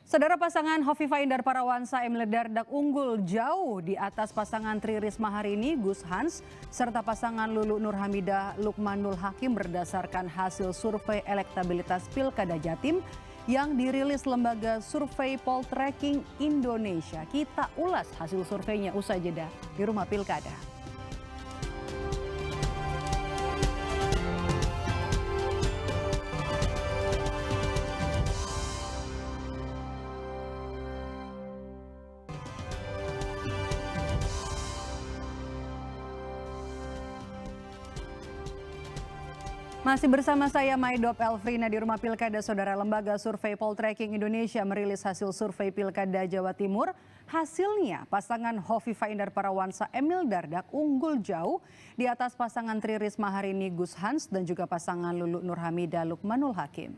Saudara pasangan Hovifah Indar Parawansa Emil Dardak unggul jauh di atas pasangan Tri Risma hari ini Gus Hans serta pasangan Lulu Nur Hamidah Lukmanul Hakim berdasarkan hasil survei elektabilitas Pilkada Jatim yang dirilis lembaga survei Poltreking Indonesia. Kita ulas hasil surveinya usai jeda di Rumah Pilkada. Masih bersama saya Maidop Elfrina di Rumah Pilkada. Saudara, lembaga survei Poltreking Indonesia merilis hasil survei Pilkada Jawa Timur. Hasilnya pasangan Hovifah Indar Parawansa Emil Dardak unggul jauh di atas pasangan Tri Risma hari ini Gus Hans dan juga pasangan Lulu Nur Hamidah Lukmanul Hakim.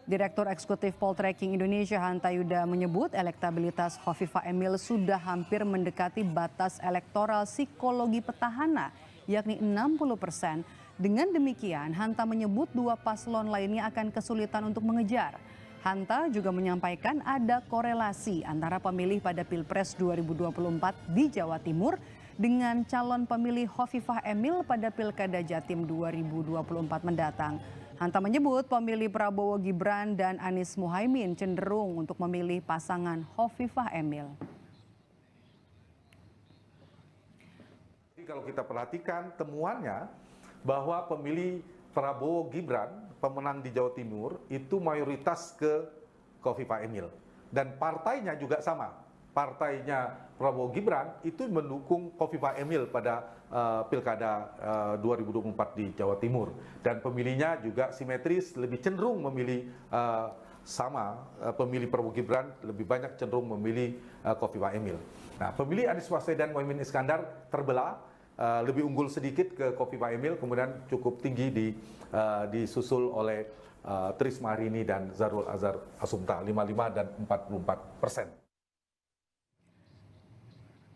Direktur Eksekutif Poltreking Indonesia Hanta Yuda menyebut elektabilitas Hovifah Emil sudah hampir mendekati batas elektoral psikologi petahana, yakni 60%. Dengan demikian, Hanta menyebut dua paslon lainnya akan kesulitan untuk mengejar. Hanta juga menyampaikan ada korelasi antara pemilih pada Pilpres 2024 di Jawa Timur dengan calon pemilih Hovifah Emil pada Pilkada Jatim 2024 mendatang. Hanta menyebut pemilih Prabowo Gibran dan Anies Muhaimin cenderung untuk memilih pasangan Hovifah Emil. Kalau kita perhatikan temuannya bahwa pemilih Prabowo Gibran, pemenang di Jawa Timur, itu mayoritas ke Hovifah Emil. Dan partainya juga sama. Partainya Prabowo Gibran itu mendukung Hovifah Emil pada Pilkada 2024 di Jawa Timur. Dan pemilihnya juga simetris, lebih cenderung memilih pemilih Prabowo Gibran lebih banyak cenderung memilih Hovifah Emil. Nah, pemilih Anies Baswedan Mohaimin Iskandar terbelah, lebih unggul sedikit ke Hovifah Emil, kemudian cukup tinggi disusul oleh Trisma Harini dan Zarul Azhar Asumta 55 dan 44%.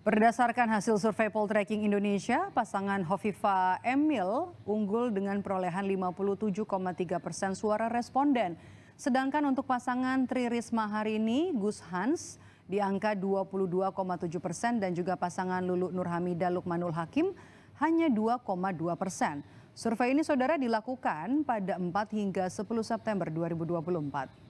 Berdasarkan hasil survei Poltreking Indonesia, pasangan Hovifah Emil unggul dengan perolehan 57,3% suara responden. Sedangkan untuk pasangan Tri Risma hari ini Gus Hans di angka 22,7% dan juga pasangan Lulu Nur Hamidah Lukmanul Hakim hanya 2,2%. Survei ini saudara dilakukan pada 4 hingga 10 September 2024.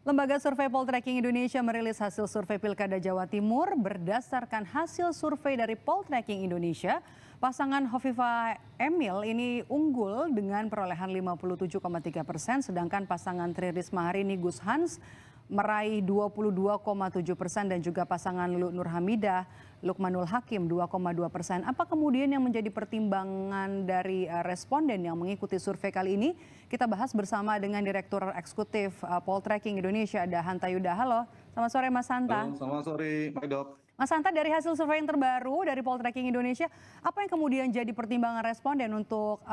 Lembaga survei Poltreking Indonesia merilis hasil survei Pilkada Jawa Timur. Berdasarkan hasil survei dari Poltreking Indonesia, pasangan Hovifah Emil ini unggul dengan perolehan 57,3%, sedangkan pasangan Tri Risma hari ini Gus Hans meraih 22,7% dan juga pasangan Lulu Nur Hamidah Lukmanul Hakim 2,2%. Apa kemudian yang menjadi pertimbangan dari responden yang mengikuti survei kali ini? Kita bahas bersama dengan Direktur Eksekutif Poltreking Indonesia, ada Hanta Yuda. Halo, selamat sore Mas Hanta. Halo, selamat sore Pak Dok. Mas Hanta, dari hasil survei yang terbaru dari Poltreking Indonesia, apa yang kemudian jadi pertimbangan responden untuk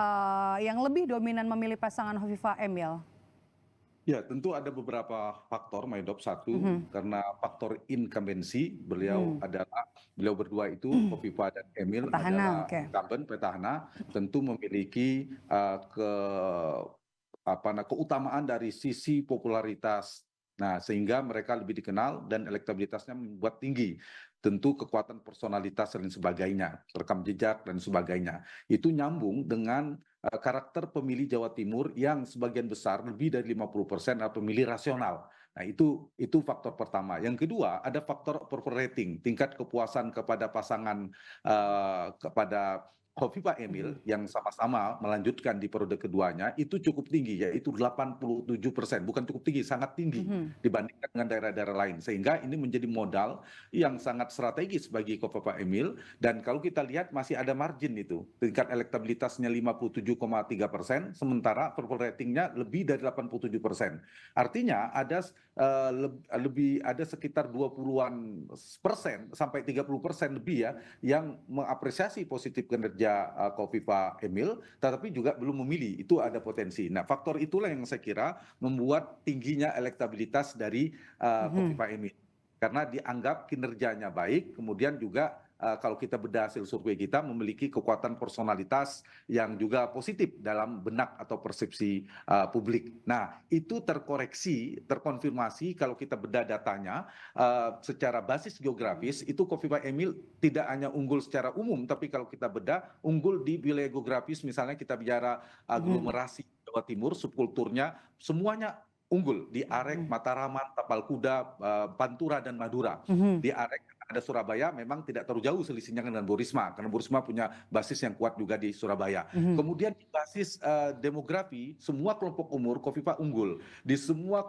yang lebih dominan memilih pasangan Hovifah Emil? Ya, tentu ada beberapa faktor, Maidop. Satu, karena faktor incumbency, beliau berdua itu, Hovifah dan Emil adalah incumbent petahana, tentu memiliki keutamaan dari sisi popularitas. Nah, sehingga mereka lebih dikenal dan elektabilitasnya membuat tinggi. Tentu kekuatan personalitas dan sebagainya, rekam jejak dan sebagainya. Itu nyambung dengan karakter pemilih Jawa Timur yang sebagian besar lebih dari 50% adalah pemilih rasional. Nah, itu faktor pertama. Yang kedua, ada faktor approval rating, tingkat kepuasan kepada pasangan kepada Hovifah Emil yang sama-sama melanjutkan di periode keduanya itu cukup tinggi, yaitu 87%. Bukan cukup tinggi, sangat tinggi dibandingkan dengan daerah-daerah lain. Sehingga ini menjadi modal yang sangat strategis bagi Hovifah Emil. Dan kalau kita lihat masih ada margin itu. Tingkat elektabilitasnya 57,3%, sementara approval ratingnya lebih dari 87%. Artinya ada sekitar 20-an persen sampai 30% lebih ya yang mengapresiasi positif kinerja Hovifah Emil, tetapi juga belum memilih. Itu ada potensi. Nah, faktor itulah yang saya kira membuat tingginya elektabilitas dari Hovifah Emil, karena dianggap kinerjanya baik, kemudian juga kalau kita bedah hasil survei kita memiliki kekuatan personalitas yang juga positif dalam benak atau persepsi publik. Nah, itu terkonfirmasi kalau kita bedah datanya secara basis geografis itu Kofifa Emil tidak hanya unggul secara umum, tapi kalau kita bedah unggul di wilayah geografis, misalnya kita bicara aglomerasi Jawa Timur, subkulturnya semuanya unggul di Arek, Mataraman, Tapal Kuda, Pantura dan Madura. Di Arek ada Surabaya memang tidak terlalu jauh selisihnya dengan Bu Risma karena Bu Risma punya basis yang kuat juga di Surabaya. Kemudian di basis demografi semua kelompok umur Kofifa unggul. Di semua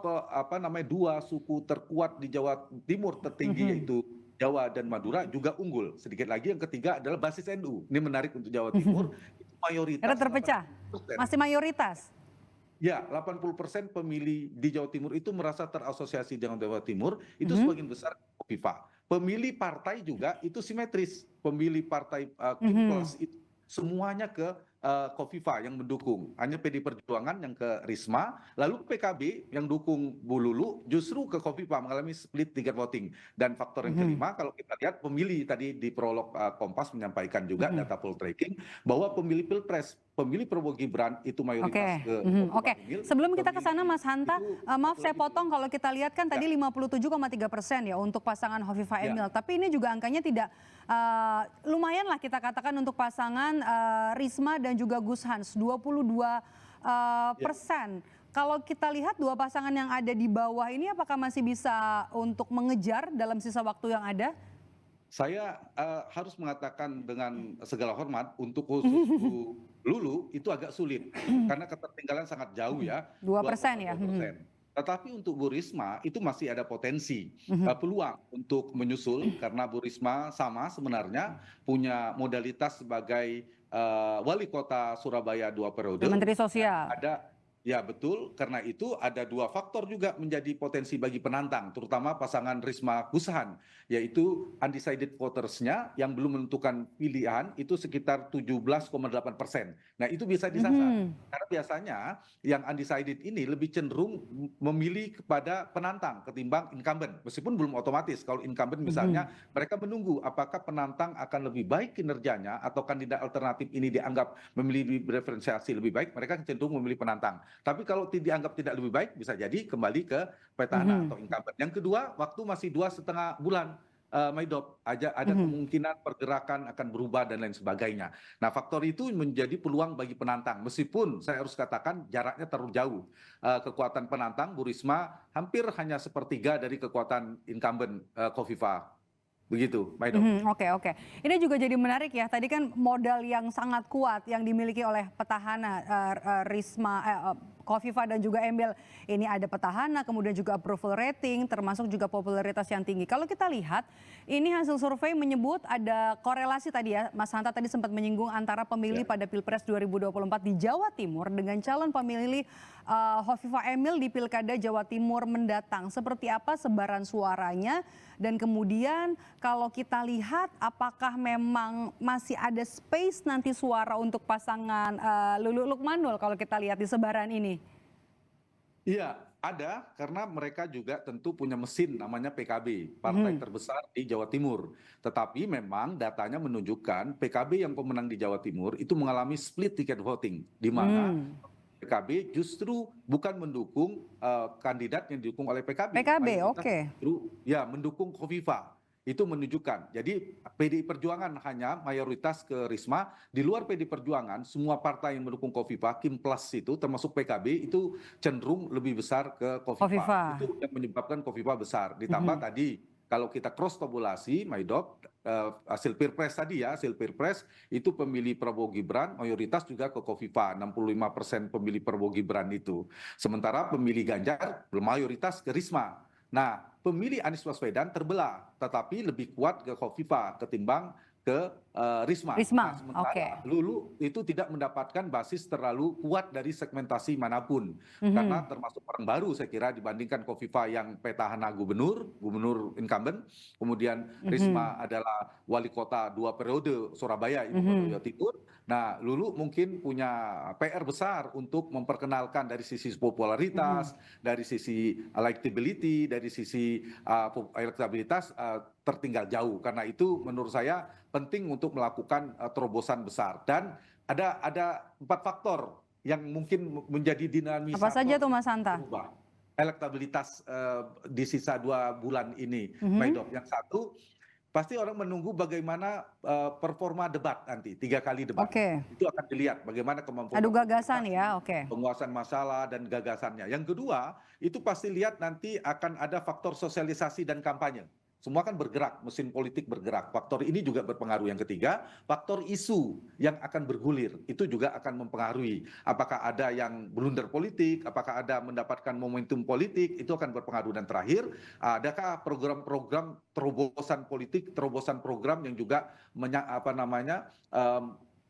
dua suku terkuat di Jawa Timur tertinggi yaitu Jawa dan Madura juga unggul. Sedikit lagi yang ketiga adalah basis NU. Ini menarik untuk Jawa Timur. Itu mayoritas. Karena terpecah. 80%. Masih mayoritas. Ya, 80% pemilih di Jawa Timur itu merasa terasosiasi dengan Jawa Timur, itu sebagian besar Kofifa. Pemilih partai juga itu simetris. Pemilih partai Kim Plus itu semuanya ke Kofifa yang mendukung. Hanya PD Perjuangan yang ke Risma, lalu PKB yang dukung Bu Lulu justru ke Kofifa mengalami split ticket voting. Dan faktor yang kelima, kalau kita lihat pemilih tadi di prolog Kompas menyampaikan juga data poll tracking bahwa pemilih Pilpres, pemilih Prabowo Gibran itu mayoritas ke Oke. Sebelum kita ke sana Mas Hanta, maaf saya potong, kalau kita lihat kan tadi 57,3% ya untuk pasangan Hovifa Emil, tapi ini juga angkanya tidak lumayan lah kita katakan untuk pasangan Risma dan juga Gus Hans, 22%. Kalau kita lihat dua pasangan yang ada di bawah ini apakah masih bisa untuk mengejar dalam sisa waktu yang ada? Saya harus mengatakan dengan segala hormat untuk khusus Bu Lulu itu agak sulit karena ketertinggalan sangat jauh ya. 2% ya. Tetapi untuk Bu Risma itu masih ada potensi peluang untuk menyusul karena Bu Risma sama sebenarnya punya modalitas sebagai wali kota Surabaya 2 periode. Menteri Sosial. Ya betul, karena itu ada dua faktor juga menjadi potensi bagi penantang, terutama pasangan Risma Gus Hans, yaitu undecided voters-nya yang belum menentukan pilihan itu sekitar 17,8%. Nah itu bisa disasar, karena biasanya yang undecided ini lebih cenderung memilih kepada penantang ketimbang incumbent, meskipun belum otomatis. Kalau incumbent misalnya mereka menunggu apakah penantang akan lebih baik kinerjanya atau kandidat alternatif ini dianggap memilih diferensiasi lebih baik, mereka cenderung memilih penantang. Tapi kalau dianggap tidak lebih baik, bisa jadi kembali ke petahana atau incumbent. Yang kedua, waktu masih 2,5 bulan, Maidop. Ada kemungkinan pergerakan akan berubah dan lain sebagainya. Nah, faktor itu menjadi peluang bagi penantang. Meskipun saya harus katakan jaraknya terlalu jauh. Kekuatan penantang, Bu Risma, hampir hanya sepertiga dari kekuatan incumbent Kofifa. Begitu, Maidop. Oke. Ini juga jadi menarik ya. Tadi kan modal yang sangat kuat yang dimiliki oleh petahana Risma, Kofifa dan juga Emil. Ini ada petahana, kemudian juga approval rating, termasuk juga popularitas yang tinggi. Kalau kita lihat, ini hasil survei menyebut ada korelasi tadi ya, Mas Hanta tadi sempat menyinggung antara pemilih pada Pilpres 2024 di Jawa Timur dengan calon pemilih Hovifa Emil di Pilkada Jawa Timur mendatang. Seperti apa sebaran suaranya? Dan kemudian kalau kita lihat apakah memang masih ada space nanti suara untuk pasangan Lulu Lukmanul kalau kita lihat di sebaran ini? Iya, ada karena mereka juga tentu punya mesin namanya PKB, partai terbesar di Jawa Timur. Tetapi memang datanya menunjukkan PKB yang pemenang di Jawa Timur itu mengalami split ticket voting, di mana PKB justru bukan mendukung kandidat yang didukung oleh PKB. Oke. Ya, mendukung Kofifa. Itu menunjukkan. Jadi PDI Perjuangan hanya mayoritas ke Risma. Di luar PDI Perjuangan, semua partai yang mendukung Kofifa, Kim Plus itu termasuk PKB itu cenderung lebih besar ke Kofifa. Itu yang menyebabkan Kofifa besar. Ditambah tadi kalau kita cross tabulasi, Maidop, hasil Pilpres tadi ya, hasil Pilpres itu pemilih Prabowo Gibran mayoritas juga ke Kofifa, 65% pemilih Prabowo Gibran itu. Sementara pemilih Ganjar mayoritas ke Risma. Nah, pemilih Anies Baswedan terbelah, tetapi lebih kuat ke Kofifa ketimbang ke Risma. Risma, Nah, sementara oke. Lulu itu tidak mendapatkan basis terlalu kuat dari segmentasi manapun. Karena termasuk orang baru saya kira dibandingkan Kofifa yang petahana gubernur incumbent. Kemudian Risma adalah wali kota 2 periode Surabaya, ibu kota Jawa Timur. Nah, Lulu mungkin punya PR besar untuk memperkenalkan dari sisi popularitas, dari sisi electability, dari sisi elektabilitas tertinggal jauh. Karena itu menurut saya penting untuk melakukan terobosan besar. Dan ada 4 faktor yang mungkin menjadi dinamisator. Apa saja tuh Mas Hanta? Berubah elektabilitas di sisa 2 bulan ini, Maidop. Yang satu, pasti orang menunggu bagaimana performa debat nanti, 3 kali debat. Oke. Itu akan dilihat bagaimana kemampuan Adu gagasan ya, oke. penguasaan masalah dan gagasannya. Yang kedua, itu pasti lihat nanti akan ada faktor sosialisasi dan kampanye. Semua kan bergerak, mesin politik bergerak. Faktor ini juga berpengaruh. Yang ketiga, faktor isu yang akan bergulir. Itu juga akan mempengaruhi. Apakah ada yang blunder politik, apakah ada mendapatkan momentum politik, itu akan berpengaruh. Dan terakhir, adakah program-program terobosan politik, terobosan program yang juga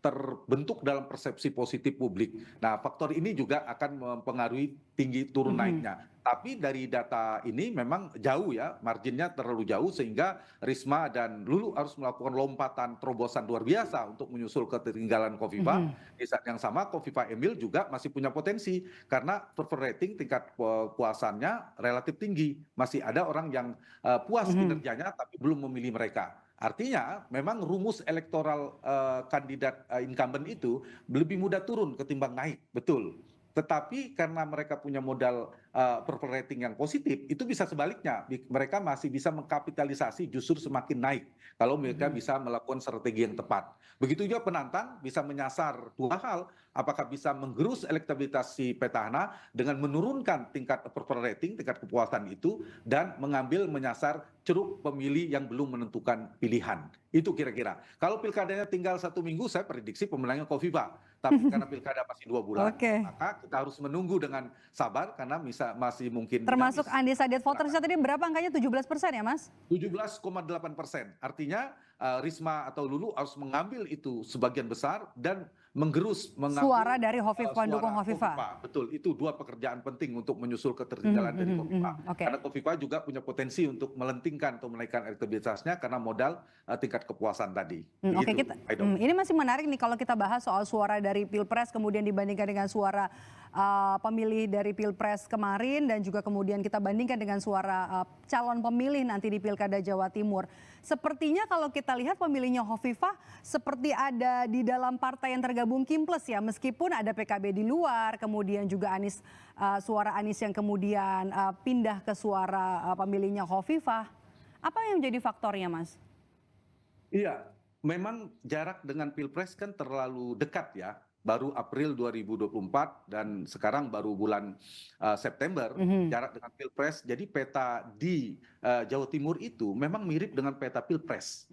terbentuk dalam persepsi positif publik. Nah, faktor ini juga akan mempengaruhi tinggi turun naiknya. Tapi dari data ini memang jauh ya, marginnya terlalu jauh sehingga Risma dan Lulu harus melakukan lompatan terobosan luar biasa untuk menyusul ketertinggalan Kofifa. Di saat yang sama Kofifa Emil juga masih punya potensi karena approval rating tingkat kepuasannya relatif tinggi. Masih ada orang yang puas kinerjanya tapi belum memilih mereka. Artinya memang rumus elektoral kandidat incumbent itu lebih mudah turun ketimbang naik, betul. Tetapi karena mereka punya modal approval rating yang positif, itu bisa sebaliknya. Mereka masih bisa mengkapitalisasi justru semakin naik kalau mereka bisa melakukan strategi yang tepat. Begitu juga penantang bisa menyasar 2 hal, apakah bisa menggerus elektabilitas si petahana dengan menurunkan tingkat approval rating, tingkat kepuasan itu, dan menyasar ceruk pemilih yang belum menentukan pilihan. Itu kira-kira. Kalau pilkadanya tinggal 1 minggu, saya prediksi pemenangnya Kofifa. Tapi karena pilkada masih 2 bulan, maka kita harus menunggu dengan sabar karena masih mungkin Termasuk dinamis. undecided voters tadi berapa angkanya? 17% ya Mas? 17,8%. Artinya Risma atau Lulu harus mengambil itu sebagian besar dan mengambil suara dari Hovifa, pendukung Hovifa. Betul, itu 2 pekerjaan penting untuk menyusul ketertinggalan dari Kofifa. Karena Kofifa juga punya potensi untuk melentingkan atau menaikkan elektabilitasnya karena modal tingkat kepuasan tadi. Oke, ini masih menarik nih kalau kita bahas soal suara dari Pilpres kemudian dibandingkan dengan suara pemilih dari Pilpres kemarin dan juga kemudian kita bandingkan dengan suara calon pemilih nanti di Pilkada Jawa Timur. Sepertinya kalau kita lihat pemilihnya Hovifa seperti ada di dalam partai yang tergabung Kim Plus ya, meskipun ada PKB di luar, kemudian juga suara Anies yang kemudian pindah ke suara pemilihnya Hovifa. Apa yang menjadi faktornya, Mas? Iya, memang jarak dengan Pilpres kan terlalu dekat ya. Baru April 2024 dan sekarang baru bulan September, jarak dengan Pilpres. Jadi peta di Jawa Timur itu memang mirip dengan peta Pilpres,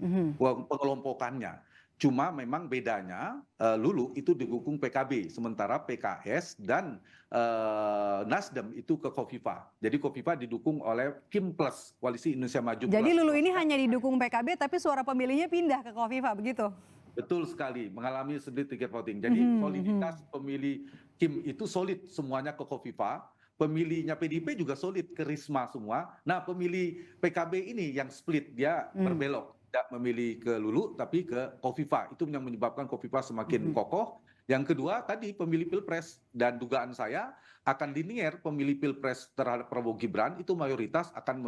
pengelompokannya. Cuma memang bedanya Lulu itu didukung PKB, sementara PKS dan Nasdem itu ke Kofifa. Jadi Kofifa didukung oleh Kim Plus, Koalisi Indonesia Maju. Jadi Lulu ini hanya didukung PKB tapi suara pemilihnya pindah ke Kofifa, begitu? Betul sekali, mengalami split ticket voting. Jadi soliditas pemilih Kim itu solid semuanya ke Kofifa. Pemilihnya PDIP juga solid ke Risma semua. Nah, pemilih PKB ini yang split, dia berbelok. Tidak memilih ke Lulu, tapi ke Kofifa. Itu yang menyebabkan Kofifa semakin kokoh. Yang kedua, tadi pemilih Pilpres. Dan dugaan saya akan linear pemilih Pilpres terhadap Prabowo Gibran itu mayoritas akan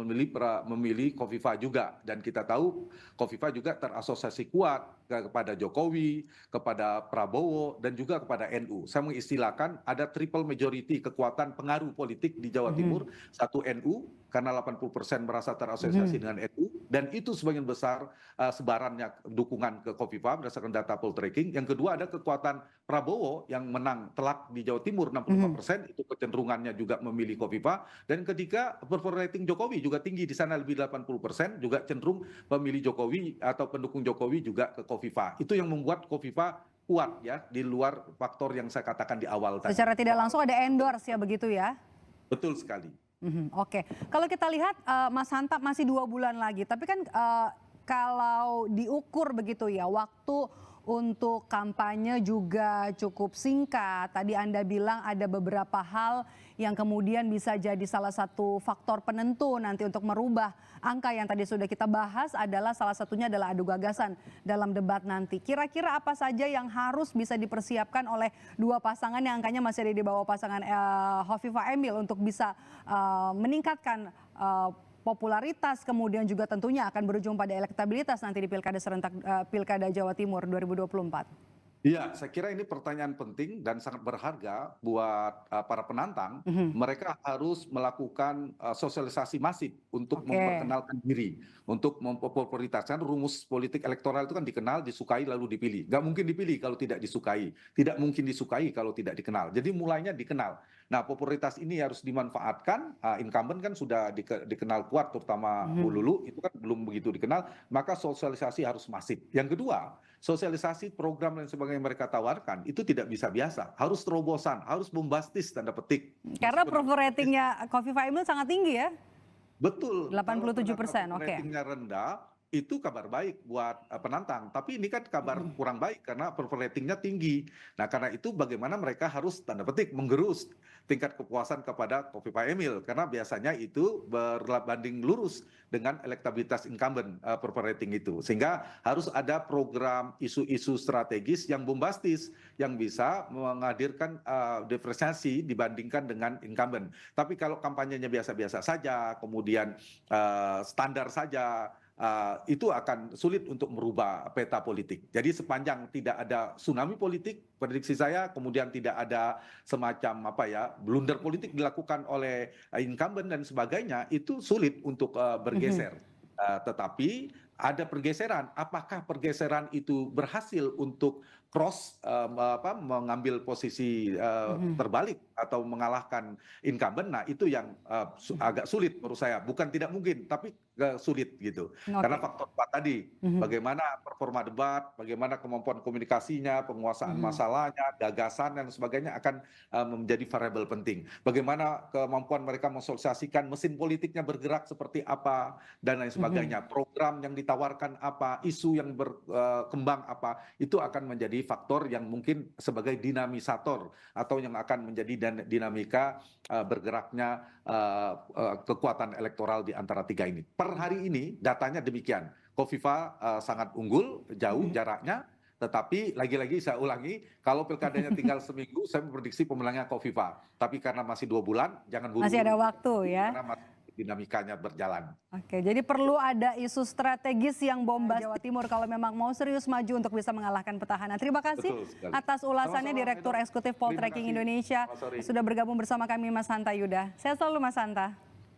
memilih Kofifa juga. Dan kita tahu Kofifa juga terasosiasi kuat kepada Jokowi, kepada Prabowo, dan juga kepada NU. Saya mengistilahkan ada triple majority kekuatan pengaruh politik di Jawa Timur. Satu NU, karena 80% merasa terasosiasi dengan NU. Dan itu sebagian besar sebarannya dukungan ke Kofifa berdasarkan data poll tracking. Yang kedua ada kekuatan Prabowo yang menang telak di Jawa Timur 65%, itu kecenderungannya juga memilih Kofifa. Dan ketiga, approval rating Jokowi juga tinggi di sana lebih 80%, juga cenderung pemilih Jokowi atau pendukung Jokowi juga ke Kofifa. Itu yang membuat Kofifa kuat ya di luar faktor yang saya katakan di awal tadi. Secara tidak langsung ada endorse ya begitu ya? Betul sekali. Oke, kalau kita lihat Mas Hanta masih 2 bulan lagi, tapi kan kalau diukur begitu ya, waktu untuk kampanye juga cukup singkat. Tadi Anda bilang ada beberapa hal yang kemudian bisa jadi salah satu faktor penentu nanti untuk merubah angka yang tadi sudah kita bahas, adalah salah satunya adalah adu gagasan dalam debat nanti. Kira-kira apa saja yang harus bisa dipersiapkan oleh dua pasangan yang angkanya masih ada di bawah pasangan Hovifa Emil untuk bisa meningkatkan popularitas, kemudian juga tentunya akan berujung pada elektabilitas nanti di Pilkada serentak Pilkada Jawa Timur 2024. Iya, saya kira ini pertanyaan penting dan sangat berharga buat para penantang. Mereka harus melakukan sosialisasi masif untuk memperkenalkan diri, untuk mempopularitaskan. Rumus politik elektoral itu kan dikenal, disukai, lalu dipilih. Nggak mungkin dipilih kalau tidak disukai. Tidak mungkin disukai kalau tidak dikenal. Jadi mulainya dikenal. Nah, popularitas ini harus dimanfaatkan. Incumbent kan sudah dikenal kuat, terutama Bu Lulu, itu kan belum begitu dikenal. Maka sosialisasi harus masif. Yang kedua, sosialisasi program dan sebagainya yang mereka tawarkan itu tidak bisa biasa, harus terobosan, harus bombastis tanda petik. Karena approval ratingnya Hovifa Emil sangat tinggi ya? Betul. 87%, oke. Ratingnya rendah, itu kabar baik buat penantang. Tapi ini kan kabar kurang baik karena approval ratingnya tinggi. Nah, karena itu bagaimana mereka harus tanda petik menggerus tingkat kepuasan kepada Hovifa Emil, karena biasanya itu berbanding lurus dengan elektabilitas incumbent approval rating itu. Sehingga harus ada program isu-isu strategis yang bombastis yang bisa menghadirkan diferensiasi dibandingkan dengan incumbent. Tapi kalau kampanyenya biasa-biasa saja, kemudian standar saja, itu akan sulit untuk merubah peta politik. Jadi sepanjang tidak ada tsunami politik, prediksi saya, kemudian tidak ada semacam blunder politik dilakukan oleh incumbent dan sebagainya, itu sulit untuk bergeser. Tetapi ada pergeseran. Apakah pergeseran itu berhasil untuk cross mengambil posisi terbalik atau mengalahkan incumbent? Nah, itu yang agak sulit menurut saya. Bukan tidak mungkin, tapi sulit gitu. Karena faktor tadi, bagaimana performa debat, bagaimana kemampuan komunikasinya, penguasaan masalahnya, gagasan dan sebagainya akan menjadi variabel penting. Bagaimana kemampuan mereka mensosialisasikan mesin politiknya bergerak seperti apa dan lain sebagainya. Program yang ditawarkan apa, isu yang berkembang apa, itu akan menjadi faktor yang mungkin sebagai dinamisator atau yang akan menjadi dinamika bergeraknya kekuatan elektoral di antara tiga ini. Per hari ini datanya demikian. Hovifa sangat unggul, jauh jaraknya, tetapi lagi-lagi saya ulangi, kalau pilkadanya tinggal seminggu, saya memprediksi pemenangnya Hovifa. Tapi karena masih 2 bulan, jangan buru-buru. Masih ada waktu ya. Karena dinamikanya berjalan. Oke, jadi perlu ada isu strategis yang bombastis Jawa Timur kalau memang mau serius maju untuk bisa mengalahkan petahana. Terima kasih atas ulasannya Direktur Eksekutif Poltreking Indonesia sudah bergabung bersama kami Mas Hanta Yuda. Sehat selalu Mas Hanta.